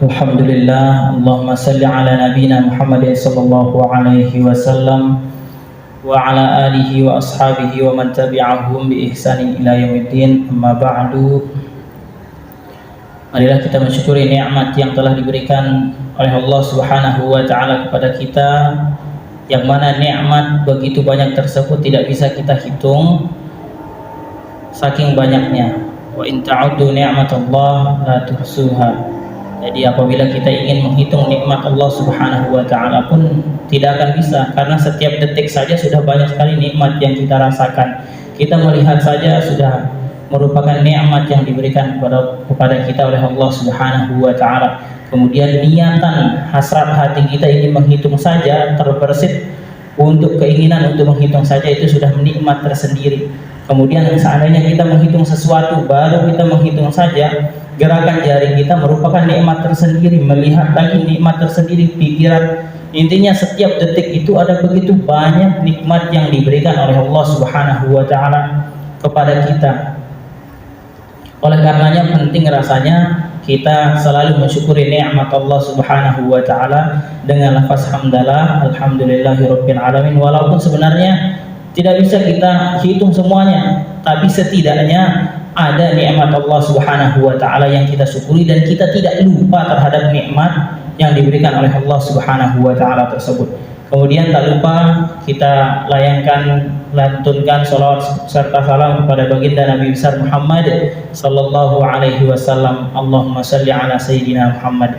Alhamdulillah, Allahumma salli ala nabina Muhammadin sallallahu alaihi wasallam wa ala alihi wa ashabihi wa man tabi'ahum bi ihsanin ila yaumiddin. Amma ba'du. Marilah kita mensyukuri nikmat yang telah diberikan oleh Allah Subhanahu wa taala kepada kita, yang mana nikmat begitu banyak tersebut tidak bisa kita hitung saking banyaknya. Wa in ta'uddu ni'matallah la tuhsuha. Jadi apabila kita ingin menghitung nikmat Allah Subhanahu wa taala pun tidak akan bisa, karena setiap detik saja sudah banyak sekali nikmat yang kita rasakan. Kita melihat saja sudah merupakan nikmat yang diberikan kepada kita oleh Allah Subhanahu wa taala. Kemudian niatan hasrat hati kita ingin menghitung saja, terbersit untuk keinginan untuk menghitung saja, itu sudah nikmat tersendiri. Kemudian seandainya kita menghitung sesuatu, baru kita menghitung saja, gerakan jari kita merupakan nikmat tersendiri, melihat lagi nikmat tersendiri, pikiran. Intinya setiap detik itu ada begitu banyak nikmat yang diberikan oleh Allah Subhanahu wa taala kepada kita. Oleh karenanya penting rasanya kita selalu mensyukuri nikmat Allah Subhanahu wa taala dengan lafaz hamdalah, alhamdulillahirabbil alamin. Walaupun sebenarnya tidak bisa kita hitung semuanya, tapi setidaknya ada nikmat Allah Subhanahu wa taala yang kita syukuri dan kita tidak lupa terhadap nikmat yang diberikan oleh Allah Subhanahu wa taala tersebut. Kemudian tak lupa kita lantunkan salawat serta salam kepada baginda Nabi besar Muhammad sallallahu alaihi wasallam. Allahumma shalli ala sayyidina Muhammad.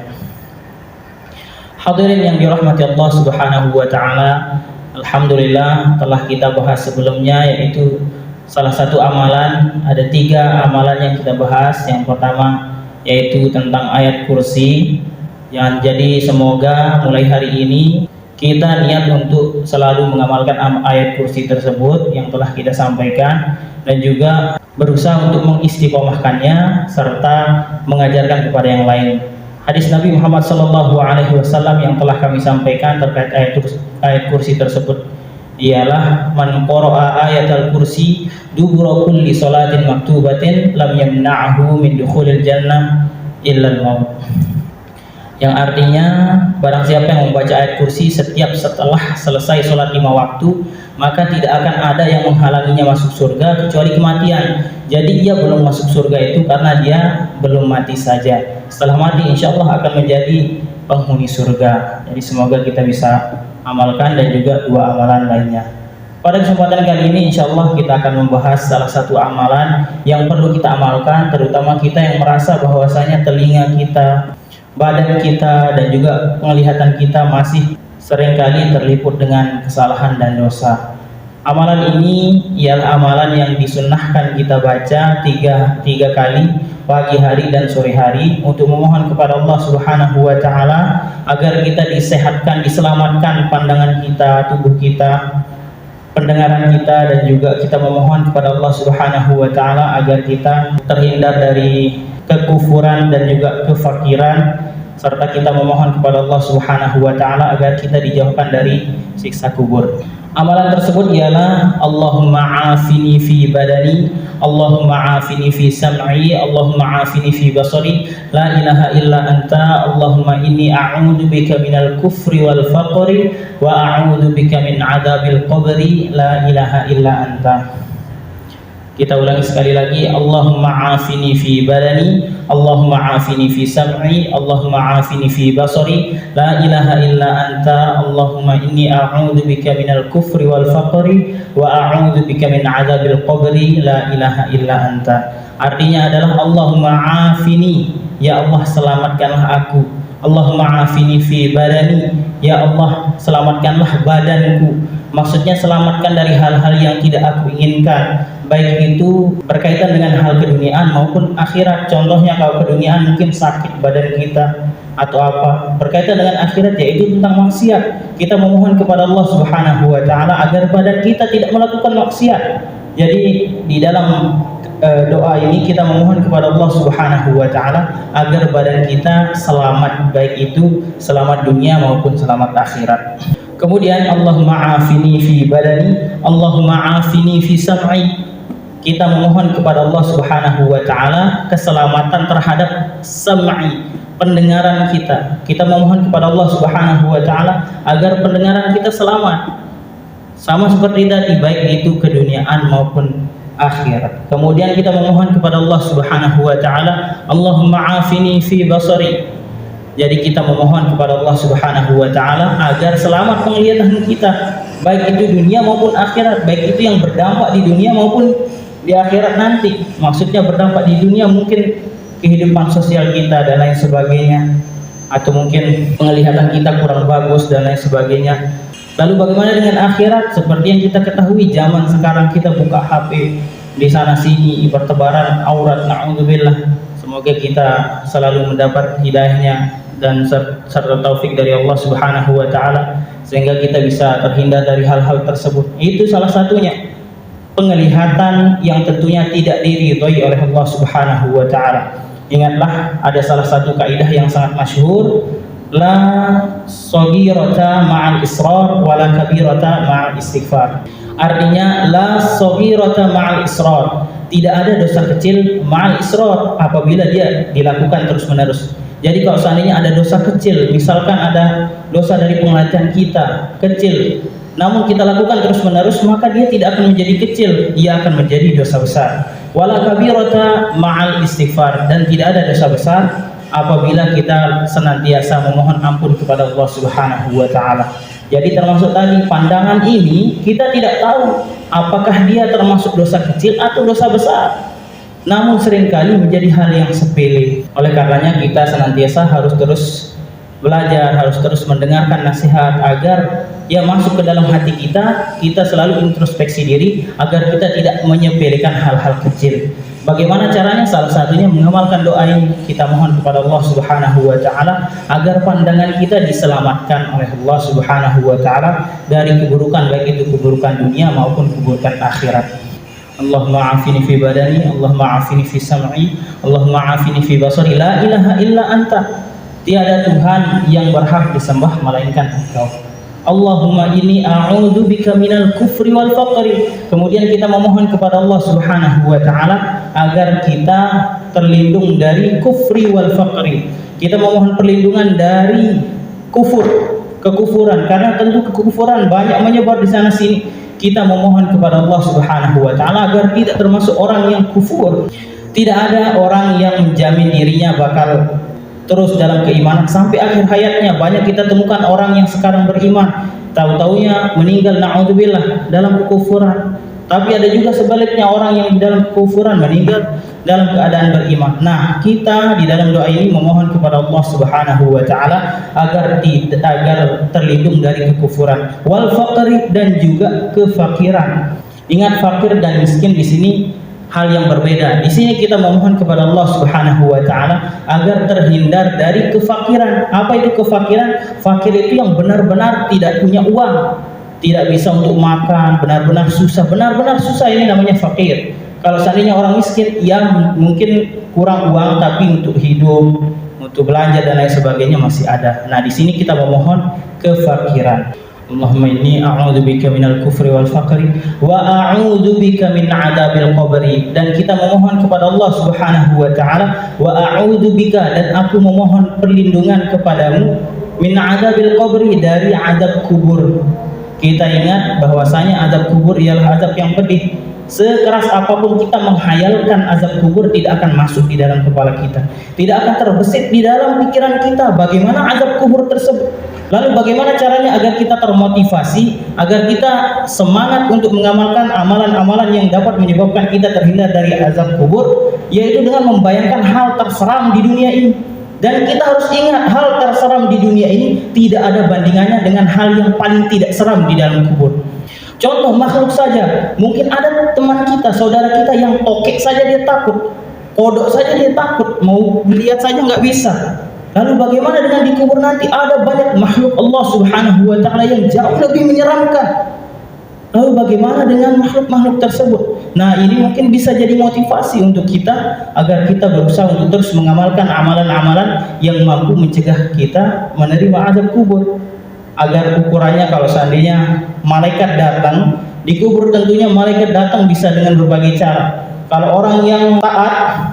Hadirin yang dirahmati Allah Subhanahu wa taala, alhamdulillah telah kita bahas sebelumnya, yaitu salah satu amalan, ada 3 amalan yang kita bahas. Yang pertama yaitu tentang ayat kursi, yang jadi semoga mulai hari ini kita niat untuk selalu mengamalkan ayat kursi tersebut yang telah kita sampaikan, dan juga berusaha untuk mengistiqomahkannya serta mengajarkan kepada yang lain. Hadis Nabi Muhammad SAW yang telah kami sampaikan terkait ayat kursi tersebut ialah man qara'a ayatal kursi dubura kulli salatin maktubatin lam yamna'hu min dukhulil jannah illa al-maut. Yang artinya barang siapa yang membaca ayat kursi setiap setelah selesai sholat 5 waktu, maka tidak akan ada yang menghalanginya masuk surga kecuali kematian. Jadi ia belum masuk surga itu karena dia belum mati saja. Setelah mati insya Allah akan menjadi penghuni surga. Jadi semoga kita bisa amalkan dan juga 2 amalan lainnya. Pada kesempatan kali ini insya Allah kita akan membahas salah satu amalan yang perlu kita amalkan, terutama kita yang merasa bahwasanya telinga kita, badan kita, dan juga penglihatan kita masih seringkali terliput dengan kesalahan dan dosa. Amalan ini ialah amalan yang disunnahkan kita baca tiga kali, pagi hari dan sore hari, untuk memohon kepada Allah Subhanahu wa taala agar kita disehatkan, diselamatkan pandangan kita, tubuh kita, pendengaran kita, dan juga kita memohon kepada Allah Subhanahu wa taala agar kita terhindar dari kekufuran dan juga kefakiran, serta kita memohon kepada Allah Subhanahu wa taala agar kita dijauhkan dari siksa kubur. Amalan tersebut ialah Allahumma afini fi badani, Allahumma afini fi sam'i, Allahumma afini fi basari, la ilaha illa anta, Allahumma inni a'udzu bika minal kufri wal faqri wa a'udzu bika min adzabil qabri, la ilaha illa anta. Kita ulangi sekali lagi, Allahumma afini fi badani, Allahumma afini fi sam'i, Allahumma afini fi basari, la ilaha illa anta, Allahumma inni a'udzu bika minal kufri wal faqri wa a'udzu bika min adzabil qabri, la ilaha illa anta. Artinya adalah Allahumma afini, ya Allah selamatkanlah aku. Allahumma afini fi badani, ya Allah selamatkanlah badanku. Maksudnya selamatkan dari hal-hal yang tidak aku inginkan, baik itu berkaitan dengan hal keduniaan maupun akhirat. Contohnya kalau keduniaan mungkin sakit badan kita atau apa berkaitan dengan akhirat, yaitu tentang maksiat. Kita memohon kepada Allah Subhanahu wa taala agar badan kita tidak melakukan maksiat. Jadi di dalam doa ini kita memohon kepada Allah Subhanahu wa taala agar badan kita selamat, baik itu selamat dunia maupun selamat akhirat. Kemudian Allahumma afini fi badani, Allahumma afini fi sam'i. Kita memohon kepada Allah Subhanahu wa taala keselamatan terhadap sam'i, pendengaran kita. Kita memohon kepada Allah Subhanahu wa taala agar pendengaran kita selamat. Sama seperti tadi, baik itu keduniaan maupun akhirat. Kemudian kita memohon kepada Allah Subhanahu wa taala, Allahumma afini fi basari. Jadi kita memohon kepada Allah Subhanahu wa taala agar selamat penglihatan kita, baik itu dunia maupun akhirat, baik itu yang berdampak di dunia maupun di akhirat nanti. Maksudnya berdampak di dunia mungkin kehidupan sosial kita dan lain sebagainya, atau mungkin penglihatan kita kurang bagus dan lain sebagainya. Lalu bagaimana dengan akhirat? Seperti yang kita ketahui, zaman sekarang kita buka HP di sana sini bertebaran aurat, na'udzubillah. Semoga kita selalu mendapat hidayahnya dan serta taufik dari Allah Subhanahu wa taala sehingga kita bisa terhindar dari hal-hal tersebut. Itu salah satunya, penglihatan yang tentunya tidak diridhoi oleh Allah Subhanahu wa taala. Ingatlah, ada salah satu kaidah yang sangat masyhur, la saghirata ma'al israr wa la kabirata ma'al istighfar. Artinya la saghirata ma'al israr, tidak ada dosa kecil ma'al israr apabila dia dilakukan terus-menerus. Jadi kalau seandainya ada dosa kecil, misalkan ada dosa dari penglihatan kita kecil, namun kita lakukan terus-menerus, maka dia tidak akan menjadi kecil, dia akan menjadi dosa besar. Wala kabirata ma'al istighfar, dan tidak ada dosa besar apabila kita senantiasa memohon ampun kepada Allah Subhanahu wa taala. Jadi termasuk tadi pandangan ini, kita tidak tahu apakah dia termasuk dosa kecil atau dosa besar. Namun seringkali menjadi hal yang sepele. Oleh karenanya kita senantiasa harus terus belajar, harus terus mendengarkan nasihat agar ya masuk ke dalam hati kita. Kita selalu introspeksi diri agar kita tidak menyepelekan hal-hal kecil. Bagaimana caranya? Salah satunya mengamalkan doa ini. Kita mohon kepada Allah Subhanahu wa taala agar pandangan kita diselamatkan oleh Allah Subhanahu wa taala dari keburukan, baik itu keburukan dunia maupun keburukan akhirat. Allahumma afini fi badani, Allahumma afini fi sam'i, Allahumma afini fi basari, la ilaha illa anta. Tiada Tuhan yang berhak disembah melainkan Engkau. Allahumma inni a'udzu bika minal kufri wal faqri. Kemudian kita memohon kepada Allah Subhanahu wa taala agar kita terlindung dari kufri wal faqri. Kita memohon perlindungan dari kufur, kekufuran, karena tentu kekufuran banyak menyebar di sana sini. Kita memohon kepada Allah Subhanahu wa taala agar tidak termasuk orang yang kufur. Tidak ada orang yang menjamin dirinya bakal terus dalam keimanan sampai akhir hayatnya. Banyak kita temukan orang yang sekarang beriman, tahu-taunya meninggal na'udzubillah dalam kekufuran. Tapi ada juga sebaliknya, orang yang dalam kekufuran meninggal dalam keadaan beriman. Nah, kita di dalam doa ini memohon kepada Allah Subhanahu wa taala agar terlindung dari kekufuran, wal faqri, dan juga kefakiran. Ingat, fakir dan miskin di sini hal yang berbeda. Di sini kita memohon kepada Allah Subhanahu wa taala agar terhindar dari kefakiran. Apa itu kefakiran? Fakir itu yang benar-benar tidak punya uang, tidak bisa untuk makan, benar-benar susah ini namanya fakir. Kalau seandainya orang miskin, yang mungkin kurang uang tapi untuk hidup, untuk belanja dan lain sebagainya masih ada. Nah, di sini kita memohon kefakiran. Allahumma inni a'udzubika minal kufri wal faqri wa a'udzubika min 'adzabil qabri. Dan kita memohon kepada Allah Subhanahu wa taala, wa a'udzubika, dan aku memohon perlindungan kepadamu, min 'adzabil qabri, dari azab kubur. Kita ingat bahwasanya azab kubur ialah azab yang pedih. Sekeras apapun kita menghayalkan azab kubur, tidak akan masuk di dalam kepala kita, tidak akan terbesit di dalam pikiran kita bagaimana azab kubur tersebut. Lalu bagaimana caranya agar kita termotivasi, agar kita semangat untuk mengamalkan amalan-amalan yang dapat menyebabkan kita terhindar dari azab kubur, yaitu dengan membayangkan hal terseram di dunia ini. Dan kita harus ingat, hal terseram di dunia ini tidak ada bandingannya dengan hal yang paling tidak seram di dalam kubur. Contoh makhluk saja, mungkin ada teman kita, saudara kita yang tokek saja dia takut, kodok saja dia takut, mau lihat saja nggak bisa. Lalu bagaimana dengan di kubur nanti? Ada banyak makhluk Allah Subhanahu wa taala yang jauh lebih menyeramkan. Lalu bagaimana dengan makhluk-makhluk tersebut? Nah, ini mungkin bisa jadi motivasi untuk kita agar kita berusaha untuk terus mengamalkan amalan-amalan yang mampu mencegah kita menerima azab kubur. Agar ukurannya, kalau seandainya malaikat datang di kubur, tentunya malaikat datang bisa dengan berbagai cara. Kalau orang yang taat,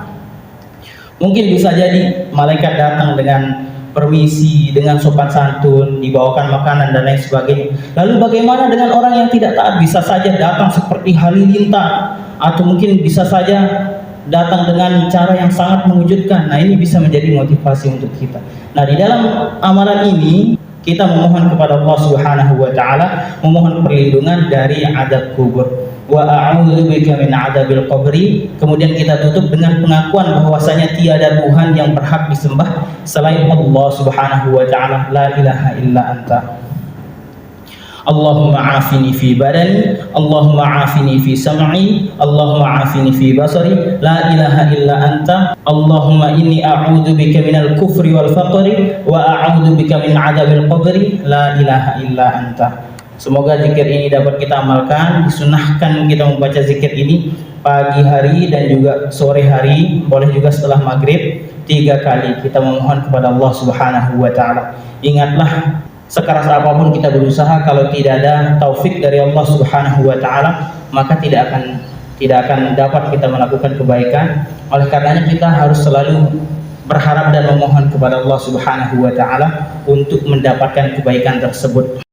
Mungkin bisa jadi malaikat datang dengan permisi, dengan sopan santun, dibawakan makanan dan lain sebagainya. Lalu bagaimana dengan orang yang tidak taat? Bisa saja datang seperti halilintar, atau mungkin bisa saja datang dengan cara yang sangat mengejutkan. Nah, ini bisa menjadi motivasi untuk kita. Nah, di dalam amalan ini kita memohon kepada Allah Subhanahu wa taala, memohon perlindungan dari azab kubur. Wa a'udzubika min adzabil qabri. Kemudian kita tutup dengan pengakuan bahwasanya tiada Tuhan yang berhak disembah selain Allah Subhanahu wa taala, la ilaha illa anta. Allahumma afini fi badani, Allahumma afini fi sam'i, Allahumma afini fi basari, la ilaha illa anta. Allahumma inni a'udzubika minal kufri wal faqri wa a'udzubika min adzabil qabri, la ilaha illa anta. Semoga zikir ini dapat kita amalkan. Disunahkan kita membaca zikir ini pagi hari dan juga sore hari, boleh juga setelah maghrib 3 kali. Kita memohon kepada Allah Subhanahu wa taala. Ingatlah, sekeras apapun kita berusaha, kalau tidak ada taufik dari Allah Subhanahu wa taala, maka tidak akan dapat kita melakukan kebaikan. Oleh karenanya kita harus selalu berharap dan memohon kepada Allah Subhanahu wa taala untuk mendapatkan kebaikan tersebut.